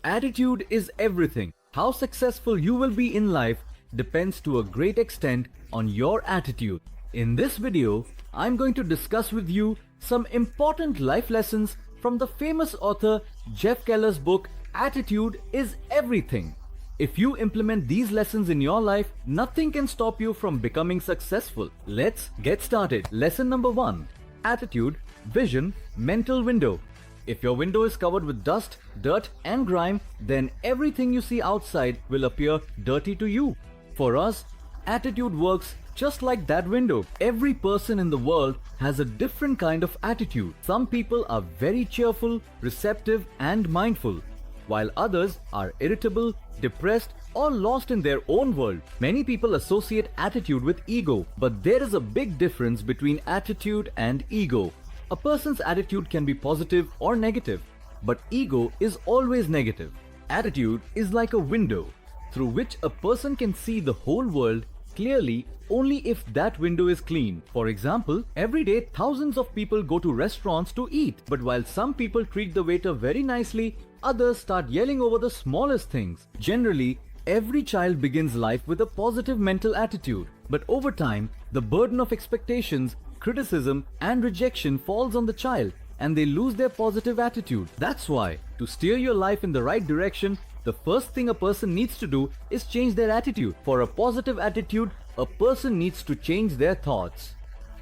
Attitude is everything. How successful you will be in life depends to a great extent on your attitude. In this video, I'm going to discuss with you some important life lessons from the famous author Jeff Keller's book, Attitude is Everything. If you implement these lessons in your life, nothing can stop you from becoming successful. Let's get started. Lesson number 1. Attitude, vision, mental window. If your window is covered with dust, dirt and grime, then everything you see outside will appear dirty to you. For us, attitude works just like that window. Every person in the world has a different kind of attitude. Some people are very cheerful, receptive and mindful, while others are irritable, depressed or lost in their own world. Many people associate attitude with ego, but there is a big difference between attitude and ego. A person's attitude can be positive or negative, but ego is always negative. Attitude is like a window through which a person can see the whole world clearly only if that window is clean. For example, every day thousands of people go to restaurants to eat, but while some people treat the waiter very nicely, others start yelling over the smallest things. Generally, every child begins life with a positive mental attitude, but over time, the burden of expectations, criticism and rejection falls on the child and they lose their positive attitude. That's why, to steer your life in the right direction, the first thing a person needs to do is change their attitude. For a positive attitude, a person needs to change their thoughts.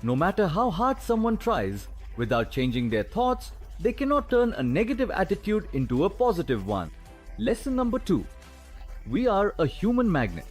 No matter how hard someone tries, without changing their thoughts, they cannot turn a negative attitude into a positive one. Lesson number 2. We are a human magnet.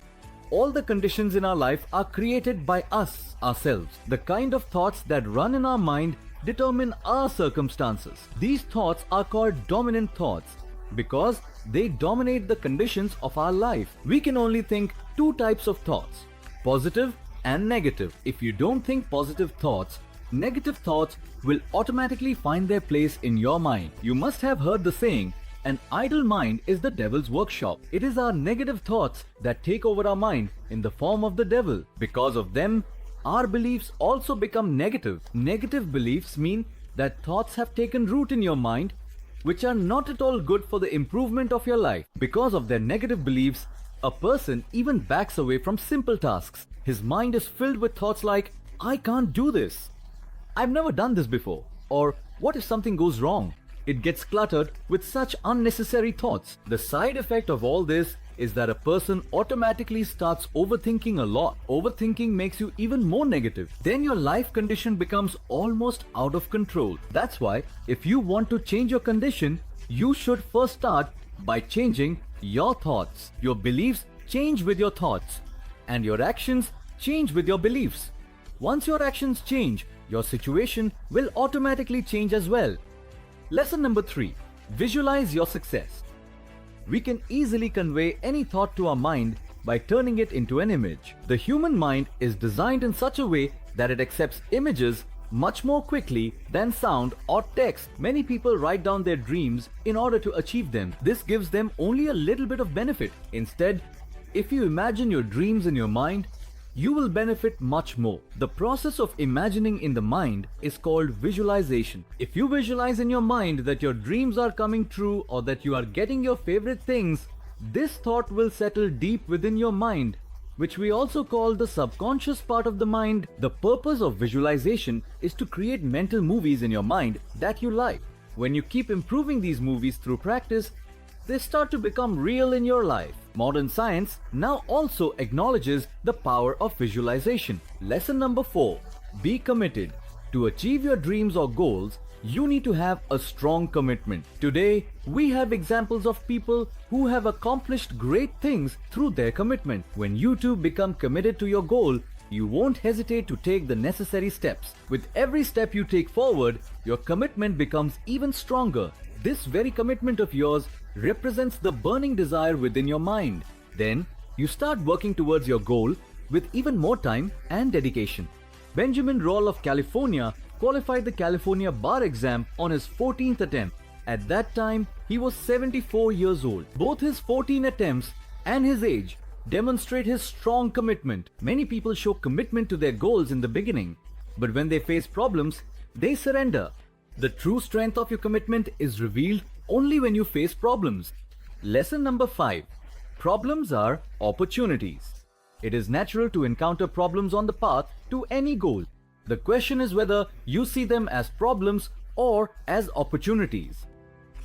All the conditions in our life are created by us, ourselves. The kind of thoughts that run in our mind determine our circumstances. These thoughts are called dominant thoughts because they dominate the conditions of our life. We can only think two types of thoughts, positive and negative. If you don't think positive thoughts, negative thoughts will automatically find their place in your mind. You must have heard the saying, an idle mind is the devil's workshop. It is our negative thoughts that take over our mind in the form of the devil. Because of them, our beliefs also become negative. Negative beliefs mean that thoughts have taken root in your mind, which are not at all good for the improvement of your life. Because of their negative beliefs, a person even backs away from simple tasks. His mind is filled with thoughts like, I can't do this, I've never done this before, or what if something goes wrong? It gets cluttered with such unnecessary thoughts. The side effect of all this is that a person automatically starts overthinking a lot. Overthinking makes you even more negative. Then your life condition becomes almost out of control. That's why if you want to change your condition, you should first start by changing your thoughts. Your beliefs change with your thoughts, and your actions change with your beliefs. Once your actions change, your situation will automatically change as well. Lesson number 3. Visualize your success. We can easily convey any thought to our mind by turning it into an image. The human mind is designed in such a way that it accepts images much more quickly than sound or text. Many people write down their dreams in order to achieve them. This gives them only a little bit of benefit. Instead, if you imagine your dreams in your mind, you will benefit much more. The process of imagining in the mind is called visualization. If you visualize in your mind that your dreams are coming true or that you are getting your favorite things, this thought will settle deep within your mind, which we also call the subconscious part of the mind. The purpose of visualization is to create mental movies in your mind that you like. When you keep improving these movies through practice, they start to become real in your life. Modern science now also acknowledges the power of visualization. Lesson number 4. Be committed. To achieve your dreams or goals, you need to have a strong commitment. Today, we have examples of people who have accomplished great things through their commitment. When you too become committed to your goal, you won't hesitate to take the necessary steps. With every step you take forward, your commitment becomes even stronger. This very commitment of yours represents the burning desire within your mind. Then, you start working towards your goal with even more time and dedication. Benjamin Roll of California qualified the California bar exam on his 14th attempt. At that time, he was 74 years old. Both his 14 attempts and his age demonstrate his strong commitment. Many people show commitment to their goals in the beginning, but when they face problems, they surrender. The true strength of your commitment is revealed only when you face problems. Lesson number 5. Problems are opportunities. It is natural to encounter problems on the path to any goal. The question is whether you see them as problems or as opportunities.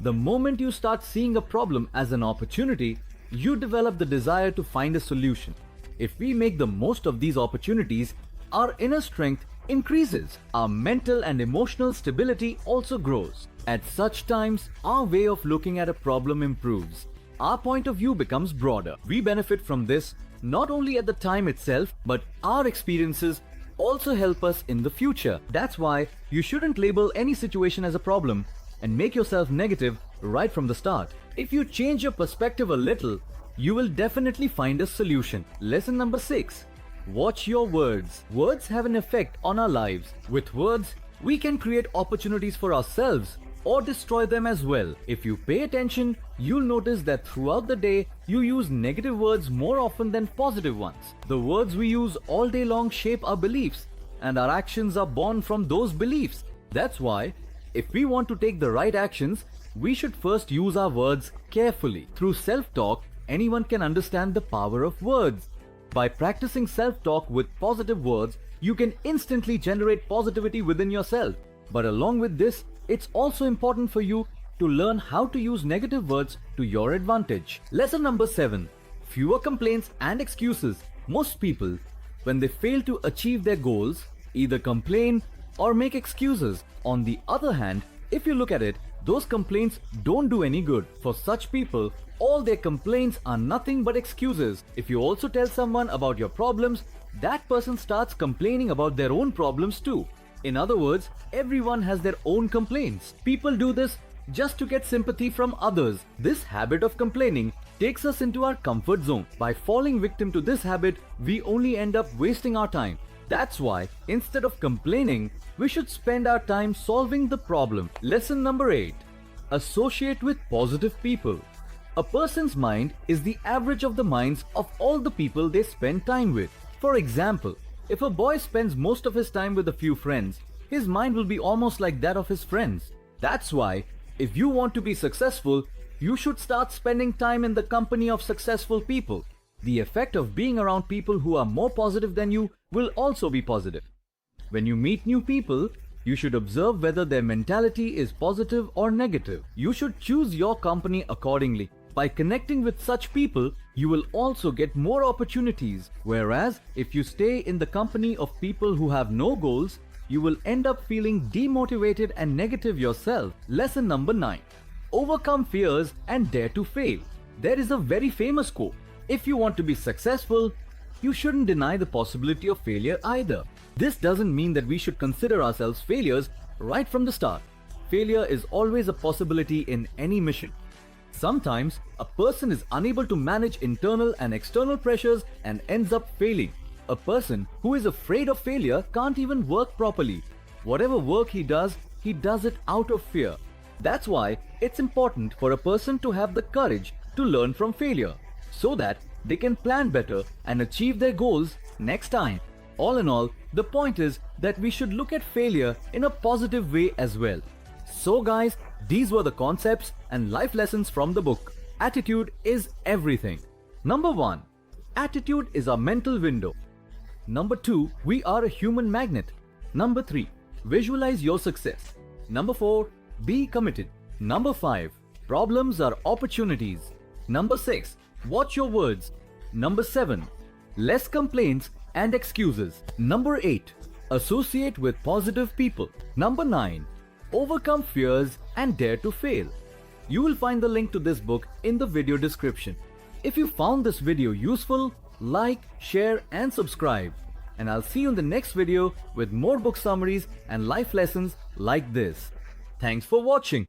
The moment you start seeing a problem as an opportunity, you develop the desire to find a solution. If we make the most of these opportunities, our inner strength increases. Our mental and emotional stability also grows. At such times, our way of looking at a problem improves. Our point of view becomes broader. We benefit from this not only at the time itself, but our experiences also help us in the future. That's why you shouldn't label any situation as a problem and make yourself negative right from the start. If you change your perspective a little, you will definitely find a solution. Lesson number 6. Watch your words. Words have an effect on our lives. With words, we can create opportunities for ourselves or destroy them as well. If you pay attention, you'll notice that throughout the day, you use negative words more often than positive ones. The words we use all day long shape our beliefs, and our actions are born from those beliefs. That's why, if we want to take the right actions, we should first use our words carefully. Through self-talk, anyone can understand the power of words. By practicing self-talk with positive words, you can instantly generate positivity within yourself. But along with this, it's also important for you to learn how to use negative words to your advantage. Lesson number 7. Fewer complaints and excuses. Most people, when they fail to achieve their goals, either complain or make excuses. On the other hand, if you look at it, those complaints don't do any good. For such people, all their complaints are nothing but excuses. If you also tell someone about your problems, that person starts complaining about their own problems too. In other words, everyone has their own complaints. People do this just to get sympathy from others. This habit of complaining takes us into our comfort zone. By falling victim to this habit, we only end up wasting our time. That's why, instead of complaining, we should spend our time solving the problem. Lesson number 8. Associate with positive people. A person's mind is the average of the minds of all the people they spend time with. For example, if a boy spends most of his time with a few friends, his mind will be almost like that of his friends. That's why, if you want to be successful, you should start spending time in the company of successful people. The effect of being around people who are more positive than you will also be positive. When you meet new people, you should observe whether their mentality is positive or negative. You should choose your company accordingly. By connecting with such people, you will also get more opportunities. Whereas, if you stay in the company of people who have no goals, you will end up feeling demotivated and negative yourself. Lesson number 9. Overcome fears and dare to fail. There is a very famous quote. If you want to be successful, you shouldn't deny the possibility of failure either. This doesn't mean that we should consider ourselves failures right from the start. Failure is always a possibility in any mission. Sometimes, a person is unable to manage internal and external pressures and ends up failing. A person who is afraid of failure can't even work properly. Whatever work he does it out of fear. That's why it's important for a person to have the courage to learn from failure, so that they can plan better and achieve their goals next time. All in all, the point is that we should look at failure in a positive way as well. So guys, these were the concepts and life lessons from the book. Attitude is everything. Number 1. Attitude is our mental window. Number 2. We are a human magnet. Number 3. Visualize your success. Number 4. Be committed. Number 5. Problems are opportunities. Number 6. Watch your words. Number 7. Less complaints and excuses. Number 8. Associate with positive people. Number 9. Overcome fears and dare to fail. You will find the link to this book in the video description. If you found this video useful, like, share and subscribe. And I'll see you in the next video with more book summaries and life lessons like this. Thanks for watching.